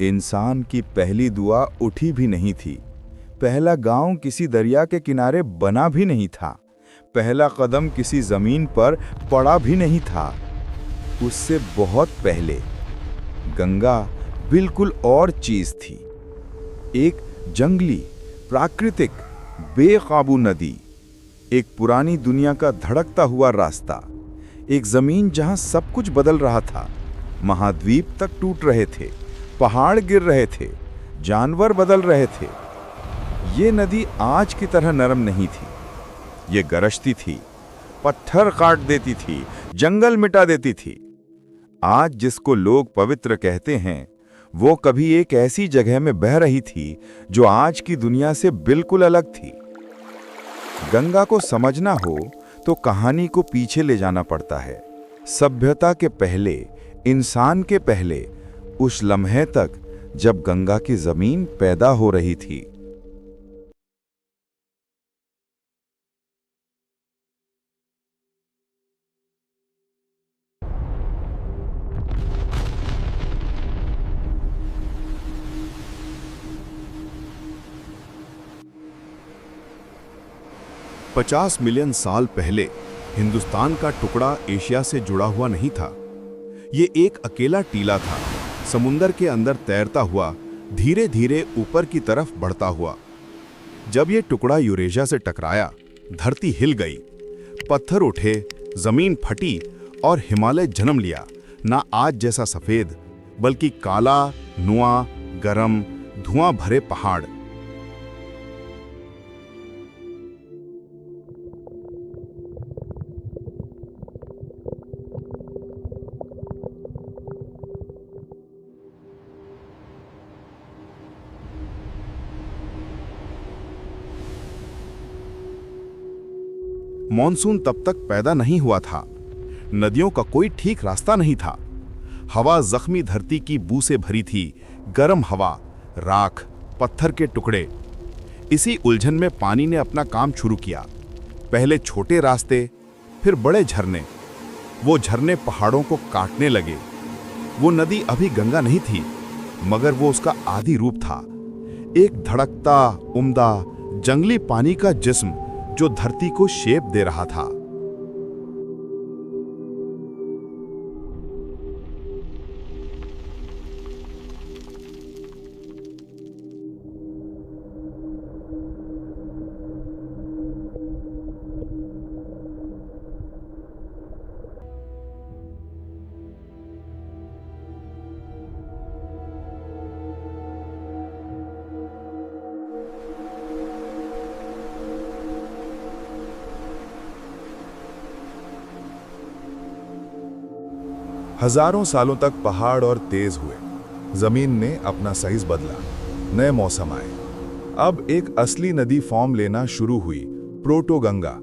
इंसान की पहली दुआ उठी भी नहीं थी। पहला गांव किसी दरिया के किनारे बना भी नहीं था। पहला कदम किसी जमीन पर पड़ा भी नहीं था। उससे बहुत पहले गंगा बिल्कुल और चीज थी। एक जंगली, प्राकृतिक, बेकाबू नदी, एक पुरानी दुनिया का धड़कता हुआ रास्ता, एक जमीन जहां सब कुछ बदल रहा था। महाद्वीप तक टूट रहे थे, पहाड़ गिर रहे थे, जानवर बदल रहे थे। ये नदी आज की तरह नरम नहीं थी। ये गरजती थी, पत्थर काट देती थी, जंगल मिटा देती थी। आज जिसको लोग पवित्र कहते हैं, वो कभी एक ऐसी जगह में बह रही थी जो आज की दुनिया से बिल्कुल अलग थी। गंगा को समझना हो तो कहानी को पीछे ले जाना पड़ता है। सभ्यता के पहले, इंसान के पहले, उस लम्हे तक जब गंगा की जमीन पैदा हो रही थी। पचास मिलियन साल पहले हिंदुस्तान का टुकड़ा एशिया से जुड़ा हुआ नहीं था। ये एक अकेला टीला था, समुंदर के अंदर तैरता हुआ, धीरे धीरे ऊपर की तरफ बढ़ता हुआ। जब ये टुकड़ा यूरेशिया से टकराया, धरती हिल गई, पत्थर उठे, जमीन फटी और हिमालय जन्म लिया। ना आज जैसा सफेद, बल्कि काला, नुआ, गरम, धुआं भरे पहाड़। मॉनसून तब तक पैदा नहीं हुआ था। नदियों का कोई ठीक रास्ता नहीं था। हवा जख्मी धरती की बू से भरी थी, गर्म हवा, राख, पत्थर के टुकड़े। इसी उलझन में पानी ने अपना काम शुरू किया। पहले छोटे रास्ते, फिर बड़े झरने। वो झरने पहाड़ों को काटने लगे। वो नदी अभी गंगा नहीं थी, मगर वो उसका आदि रूप था। एक धड़कता, उम्दा, जंगली पानी का जिस्म जो धरती को शेप दे रहा था। हजारों सालों तक पहाड़ और तेज हुए। जमीन ने अपना साइज बदला, नए मौसम आए। अब एक असली नदी फॉर्म लेना शुरू हुई, प्रोटो गंगा।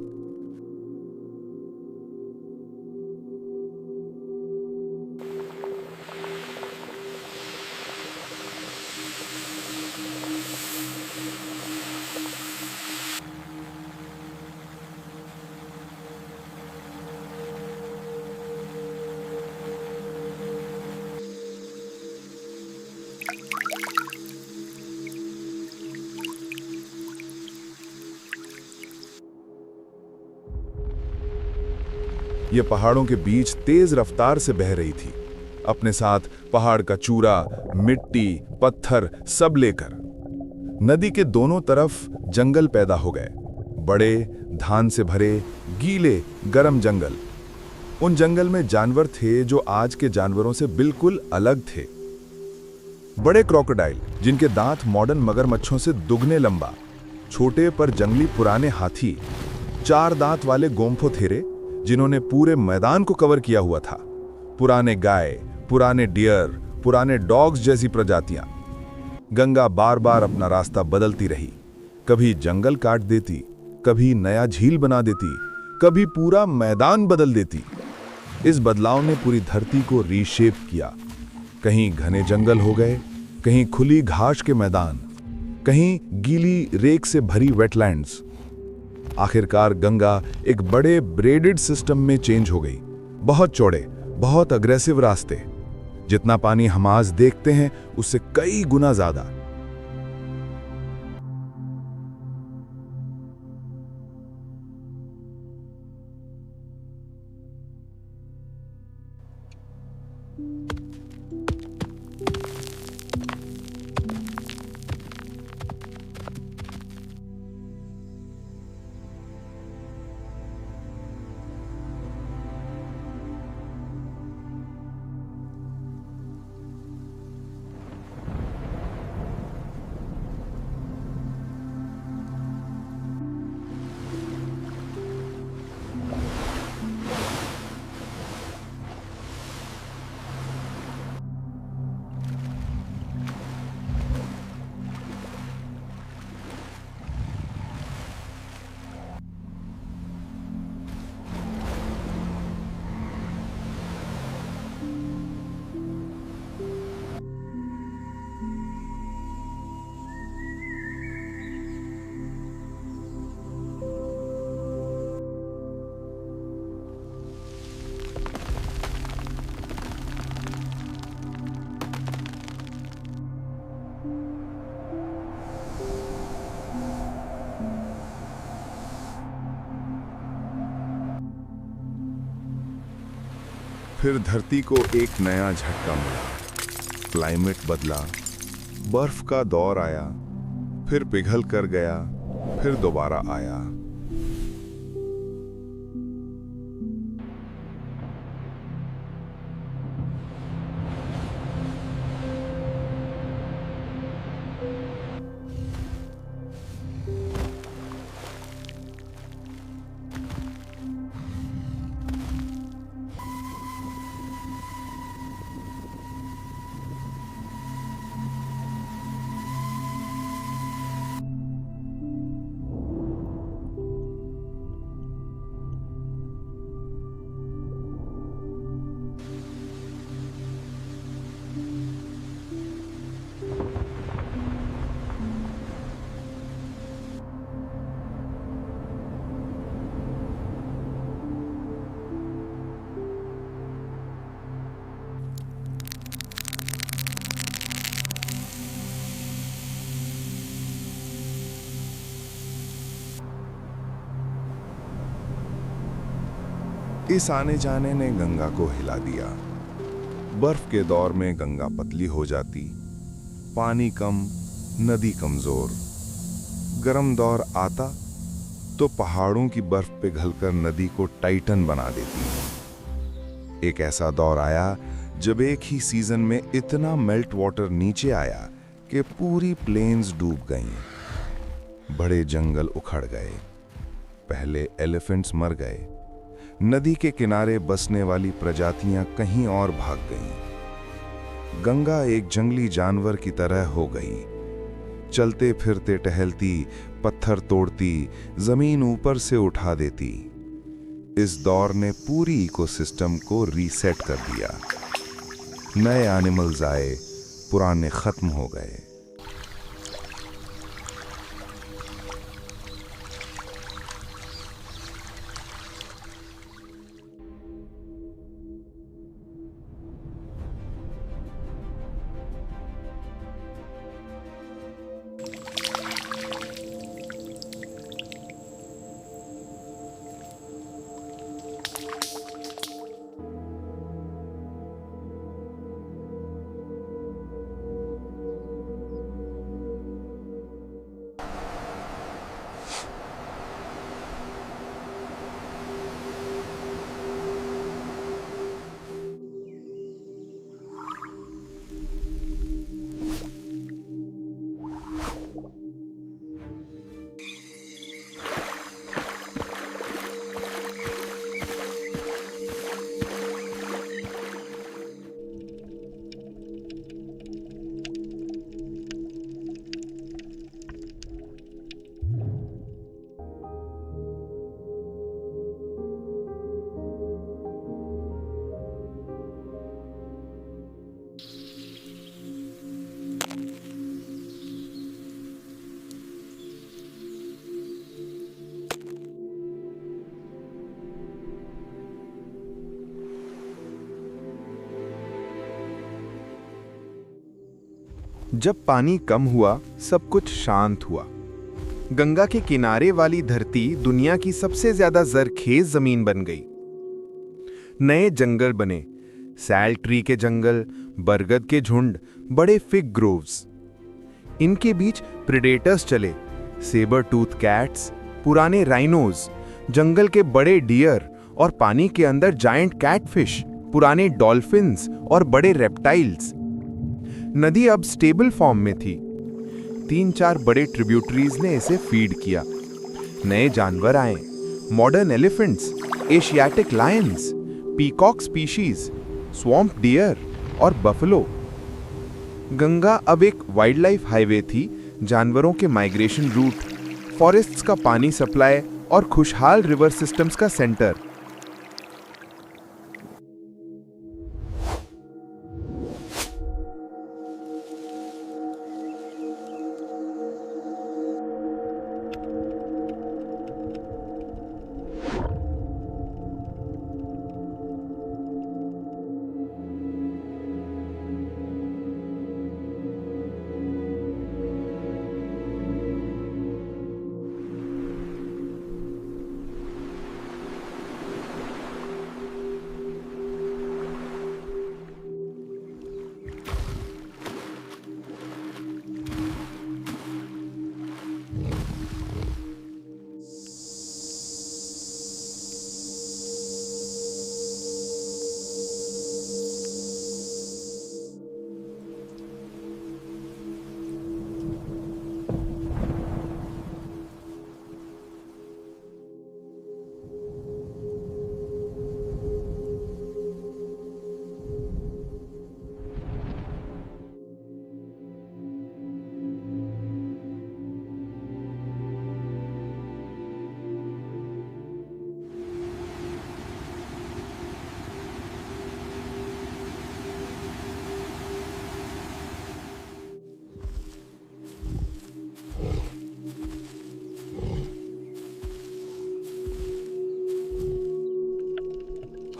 ये पहाड़ों के बीच तेज रफ्तार से बह रही थी, अपने साथ पहाड़ का चूरा, मिट्टी, पत्थर सब लेकर। नदी के दोनों तरफ जंगल पैदा हो गए, बड़े, धान से भरे, गीले, गर्म जंगल। उन जंगल में जानवर थे जो आज के जानवरों से बिल्कुल अलग थे। बड़े क्रोकोडाइल जिनके दांत मॉडर्न मगरमच्छों से दुगने लंबा, छोटे पर जंगली पुराने हाथी, चार दांत वाले गोम्फोथेरे जिन्होंने पूरे मैदान को कवर किया हुआ था, पुराने गाय, पुराने डियर, पुराने डॉग्स जैसी प्रजातियां। गंगा बार बार अपना रास्ता बदलती रही, कभी जंगल काट देती, कभी नया झील बना देती, कभी पूरा मैदान बदल देती। इस बदलाव ने पूरी धरती को रीशेप किया। कहीं घने जंगल हो गए, कहीं खुली घास के मैदान, कहीं गीली रेत से भरी वेटलैंड्स। आखिरकार गंगा एक बड़े ब्रेडेड सिस्टम में चेंज हो गई। बहुत चौड़े, बहुत अग्रेसिव रास्ते, जितना पानी हम आज देखते हैं उससे कई गुना ज्यादा। फिर धरती को एक नया झटका मिला। क्लाइमेट बदला, बर्फ का दौर आया, फिर पिघल कर गया, फिर दोबारा आया। इस आने जाने ने गंगा को हिला दिया। बर्फ के दौर में गंगा पतली हो जाती, पानी कम, नदी कमजोर। गर्म दौर आता तो पहाड़ों की बर्फ पिघलकर नदी को टाइटन बना देती। एक ऐसा दौर आया जब एक ही सीजन में इतना मेल्ट वाटर नीचे आया कि पूरी प्लेन्स डूब गईं। बड़े जंगल उखड़ गए, पहले एलिफेंट्स मर गए, नदी के किनारे बसने वाली प्रजातियां कहीं और भाग गईं। गंगा एक जंगली जानवर की तरह हो गई, चलते फिरते टहलती, पत्थर तोड़ती, जमीन ऊपर से उठा देती। इस दौर ने पूरी इकोसिस्टम को रीसेट कर दिया। नए एनिमल्स आए, पुराने खत्म हो गए। जब पानी कम हुआ, सब कुछ शांत हुआ। गंगा के किनारे वाली धरती दुनिया की सबसे ज्यादा जरखेज जमीन बन गई। नए जंगल बने, सैल ट्री के जंगल, बरगद के झुंड, बड़े फिग ग्रोव्स। इनके बीच प्रेडेटर्स चले, सेबर टूथ कैट्स, पुराने राइनोज, जंगल के बड़े डियर और पानी के अंदर जायंट कैटफिश, पुराने डॉल्फिन्स और बड़े रेप्टाइल्स। नदी अब स्टेबल फॉर्म में थी। 3-4 बड़े ट्रिब्यूटरीज ने इसे फीड किया। नए जानवर आए, modern elephants, Asiatic lions, peacock species, swamp deer और बफलो। गंगा अब एक वाइल्ड लाइफ हाईवे थी, जानवरों के माइग्रेशन रूट, फॉरेस्ट्स का पानी सप्लाई और खुशहाल रिवर सिस्टम्स का सेंटर।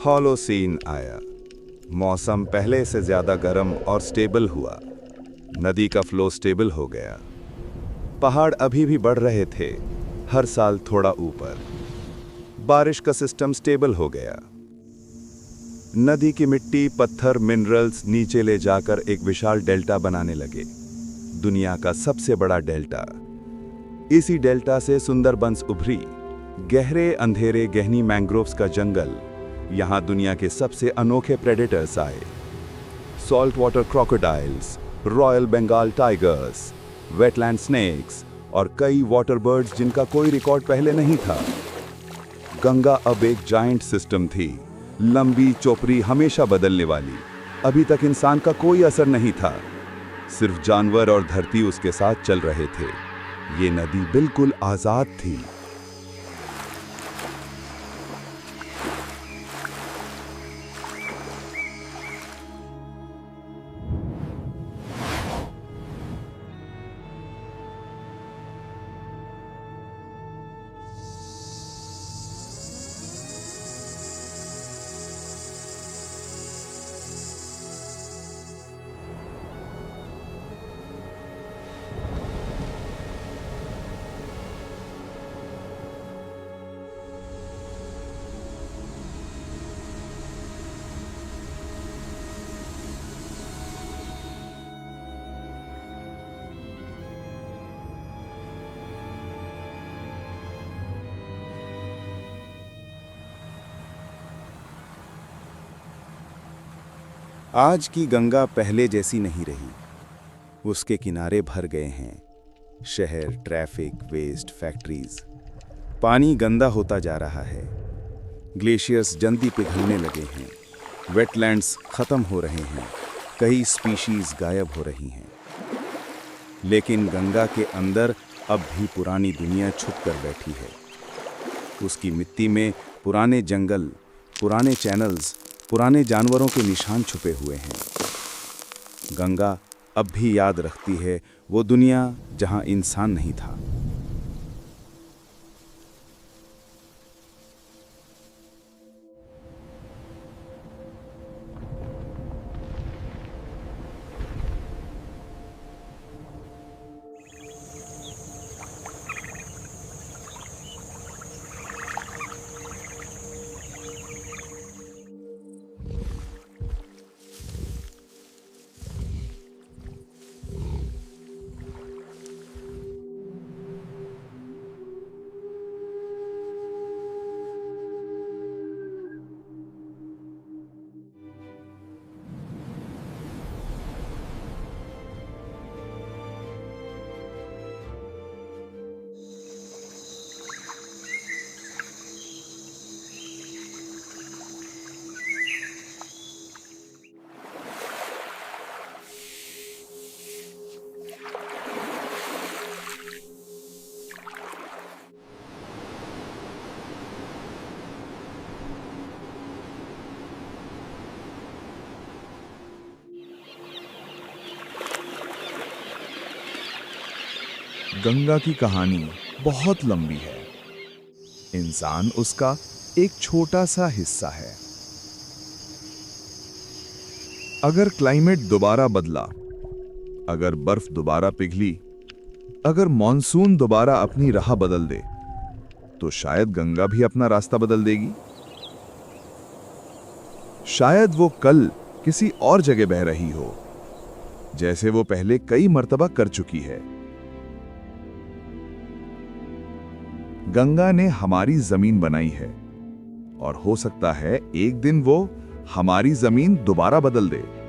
हॉलोसीन आया। मौसम पहले से ज्यादा गर्म और स्टेबल हुआ। नदी का फ्लो स्टेबल हो गया। पहाड़ अभी भी बढ़ रहे थे, हर साल थोड़ा ऊपर। बारिश का सिस्टम स्टेबल हो गया। नदी की मिट्टी, पत्थर, मिनरल्स नीचे ले जाकर एक विशाल डेल्टा बनाने लगे, दुनिया का सबसे बड़ा डेल्टा। इसी डेल्टा से सुंदरबंस उभरी, गहरे अंधेरे गहनी मैंग्रोव्स का जंगल। यहाँ दुनिया के सबसे अनोखे प्रेडेटर्स आए, salt water crocodiles, royal Bengal tigers, wetland snakes और कई वाटर बर्ड्स जिनका कोई रिकॉर्ड पहले नहीं था। गंगा अब एक जायंट सिस्टम थी, लंबी चौपड़ी, हमेशा बदलने वाली। अभी तक इंसान का कोई असर नहीं था, सिर्फ जानवर और धरती उसके साथ चल रहे थे। ये नदी बिल्कुल आजाद थी। आज की गंगा पहले जैसी नहीं रही। उसके किनारे भर गए हैं शहर, ट्रैफिक, वेस्ट, फैक्ट्रीज। पानी गंदा होता जा रहा है। ग्लेशियर्स जल्दी पिघलने लगे हैं। वेटलैंड्स खत्म हो रहे हैं। कई स्पीशीज गायब हो रही हैं। लेकिन गंगा के अंदर अब भी पुरानी दुनिया छुप कर बैठी है। उसकी मिट्टी में पुराने जंगल, पुराने चैनल्स, पुराने जानवरों के निशान छुपे हुए हैं। गंगा अब भी याद रखती है वो दुनिया जहां इंसान नहीं था। गंगा की कहानी बहुत लंबी है। इंसान उसका एक छोटा सा हिस्सा है। अगर क्लाइमेट दोबारा बदला, अगर बर्फ दोबारा पिघली, अगर मॉनसून दोबारा अपनी राह बदल दे, तो शायद गंगा भी अपना रास्ता बदल देगी। शायद वो कल किसी और जगह बह रही हो, जैसे वो पहले कई मर्तबा कर चुकी है। गंगा ने हमारी जमीन बनाई है और हो सकता है एक दिन वो हमारी जमीन दोबारा बदल दे।